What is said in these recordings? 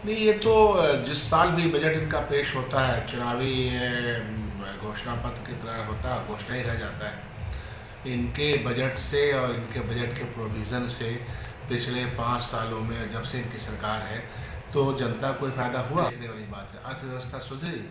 नहीं, ये तो जिस साल भी बजट इनका पेश होता है चुनावी घोषणा पत्र की तरह होता है, घोषणा ही रह जाता है। इनके बजट से और इनके बजट के प्रोविज़न से पिछले 5 सालों में जब से इनकी सरकार है तो जनता को फ़ायदा हुआ। देखने वाली बात है, अर्थव्यवस्था सुधरी,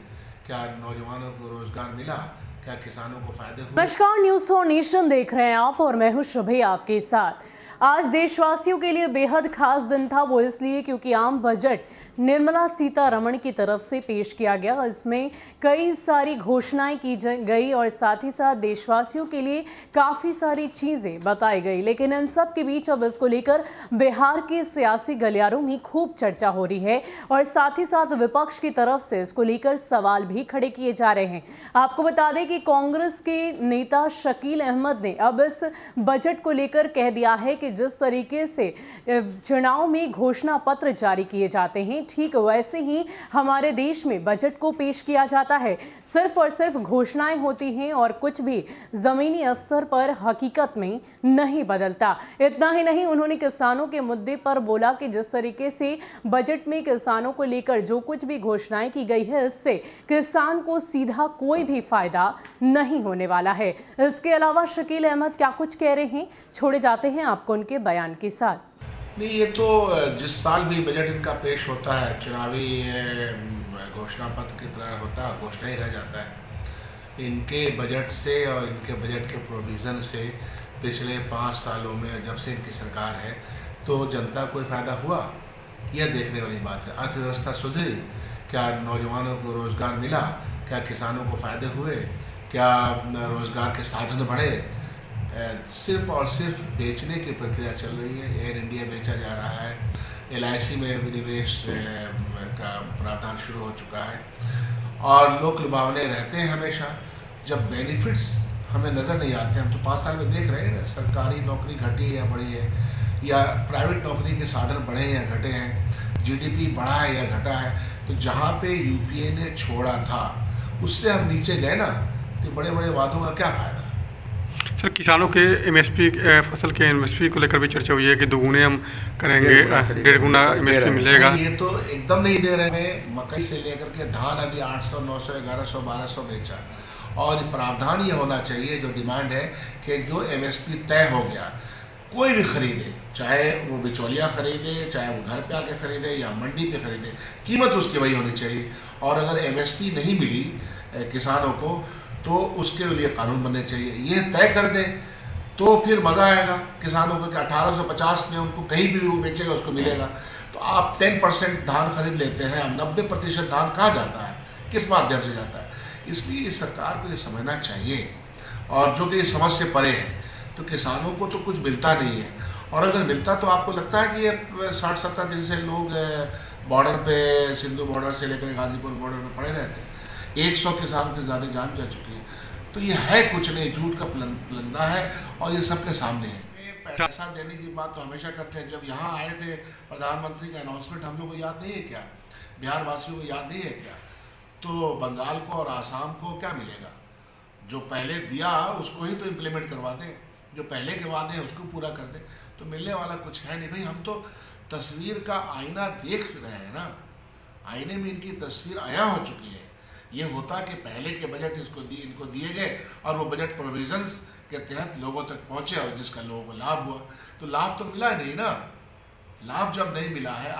क्या नौजवानों को रोज़गार मिला, क्या किसानों को फ़ायदे हुए। नमस्कार, न्यूज़ फॉर नेशन देख रहे हैं आप और मैं हूं शुभी आपके साथ। आज देशवासियों के लिए बेहद खास दिन था, वो इसलिए क्योंकि आम बजट निर्मला सीतारमण की तरफ से पेश किया गया। इसमें कई सारी घोषणाएं की गई और साथ ही साथ देशवासियों के लिए काफ़ी सारी चीज़ें बताई गई। लेकिन इन सब के बीच अब इसको लेकर बिहार के सियासी गलियारों में खूब चर्चा हो रही है और साथ ही साथ विपक्ष की तरफ से इसको लेकर सवाल भी खड़े किए जा रहे हैं। आपको बता दें कि कांग्रेस के नेता शकील अहमद ने अब इस बजट को लेकर कह दिया है कि जिस तरीके से चुनाव में घोषणा पत्र जारी किए जाते हैं, ठीक वैसे ही हमारे देश में बजट को पेश किया जाता है। सिर्फ और सिर्फ घोषणाएं होती हैं और कुछ भी जमीनी स्तर पर हकीकत में नहीं बदलता। इतना ही नहीं, उन्होंने किसानों के मुद्दे पर बोला कि जिस तरीके से बजट में किसानों को लेकर जो कुछ भी घोषणाएं की गई है, इससे किसान को सीधा कोई भी फायदा नहीं होने वाला है। इसके अलावा शकील अहमद क्या कुछ कह रहे हैं, छोड़े जाते हैं आपको उनके बयान के साथ। नहीं, ये तो जिस साल भी बजट इनका पेश होता है चुनावी घोषणा पत्र की तरह होता है, घोषणा ही रह जाता है। इनके बजट से और इनके बजट के प्रोविज़न से पिछले 5 सालों में जब से इनकी सरकार है तो जनता को फ़ायदा हुआ, यह देखने वाली बात है। अर्थव्यवस्था सुधरी, क्या नौजवानों को रोज़गार मिला, क्या किसानों को फ़ायदे हुए, क्या रोज़गार के साधन बढ़े। सिर्फ और सिर्फ बेचने की प्रक्रिया चल रही है। एयर इंडिया बेचा जा रहा है, LIC में विनिवेश का प्रावधान शुरू हो चुका है और लोग लुभावने रहते हैं हमेशा। जब बेनिफिट्स हमें नज़र नहीं आते, हम तो 5 साल में देख रहे हैं ना, सरकारी नौकरी घटी है या बढ़ी है, या प्राइवेट नौकरी के साधन बढ़े हैं या घटे हैं, GDP बढ़ा है या घटा है। तो जहाँ पे UPA ने छोड़ा था उससे हम नीचे गए ना, तो बड़े बड़े वादों का क्या फ़ायदा। सर, किसानों के MSP फसल के MSP को लेकर भी चर्चा हुई है कि दोगुने हम करेंगे, 1.5 गुना MSP मिलेगा। ये तो एकदम नहीं दे रहे हैं। मकई से लेकर के धान अभी 800, 900, 1100, 1200 बेचा और प्रावधान ये होना चाहिए, जो डिमांड है कि जो MSP तय हो गया कोई भी खरीदे, चाहे वो बिचौलिया खरीदे, चाहे वो घर पे आके खरीदे या मंडी पे खरीदे, कीमत उसकी वही होनी चाहिए। और अगर MSP नहीं मिली किसानों को तो उसके लिए कानून बनने चाहिए, ये तय कर दें तो फिर मज़ा आएगा किसानों को कि 1850 में उनको कहीं भी वो बेचेगा उसको मिलेगा। तो आप 10% धान खरीद लेते हैं, 90% धान कहाँ जाता है, किस माध्यम से जाता है। इसलिए इस सरकार को ये समझना चाहिए, और जो कि इस समझ से परे है, तो किसानों को तो कुछ मिलता नहीं है। और अगर मिलता तो आपको लगता है कि ये 60-70 दिन से लोग बॉर्डर पे, सिंधु बॉर्डर से लेकर गाजीपुर बॉर्डर पे पड़े रहते हैं। 100 किसान की ज़्यादा जान जा चुकी है। तो ये है कुछ नहीं, झूठ का पलंदा है और ये सबके सामने है। पैसा देने की बात तो हमेशा करते हैं। जब यहाँ आए थे प्रधानमंत्री का अनाउंसमेंट हम लोग को याद नहीं है क्या, बिहार वासियों को याद नहीं है क्या। तो बंगाल को और आसाम को क्या मिलेगा, जो पहले दिया उसको ही तो इम्प्लीमेंट करवा दें, जो पहले के वादे हैं उसको पूरा कर दें। तो मिलने वाला कुछ है नहीं भाई। हम तो तस्वीर का आईना देख रहे हैं ना, आईने में इनकी तस्वीर आया हो चुकी है। ये होता कि पहले के बजट इनको दिए गए और वो बजट प्रोविजंस के तहत लोगों तक पहुंचे और जिसका लोगों को लाभ हुआ। तो लाभ तो मिला नहीं ना। लाभ जब नहीं मिला है,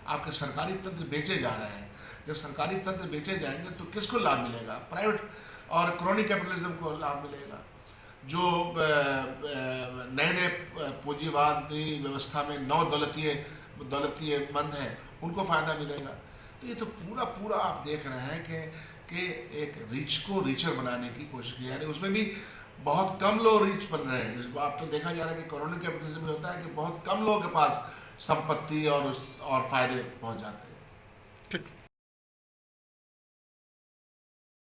आपके सरकारी तंत्र बेचे जा रहे हैं। जब सरकारी तंत्र बेचे जाएंगे तो किसको लाभ मिलेगा? प्राइवेट और क्रोनी कैपिटलिज्म को लाभ मिलेगा। जो नए पूंजीवादी व्यवस्था में 9 दौलतीय मंद हैं, उनको फ़ायदा मिलेगा। तो ये तो पूरा आप देख रहे हैं कि एक रिच को रिचर बनाने की कोशिश की जा रही है। उसमें भी बहुत कम लोग रिच बन रहे हैं। इस बात तो देखा जा रहा है कि कॉलोनी कैपिटलिज्म में होता है कि बहुत कम लोगों के पास संपत्ति और फ़ायदे पहुंच जाते हैं। ठीक।